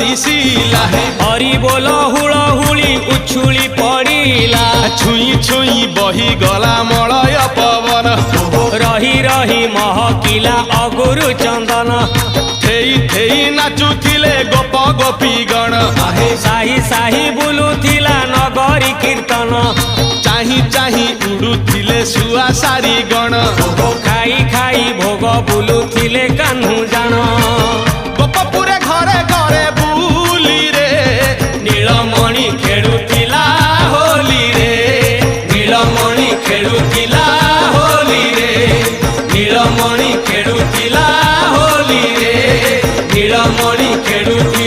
मिसिला हरि बोल हुलहुली उछुली पड़िला छुई छुई बही गला मलय पवन रही रही महकिला अगुरु चंदन थेई थेई नाचुथिले गोप गोपी गण साही साही बुलुथिला नगरी कीर्तन चाही चाही उड़ुथिले सुआ सारी गण खाई खाई भोग बुलुथिले कान्हू जान गोपपुरे घरे घरे बुली रे नीलमणि खेलुथिला होली रे नीलमणि खेलुथिला होली रे नीलमणि खेलुथिला होली रे नीलमणि खेलुथिला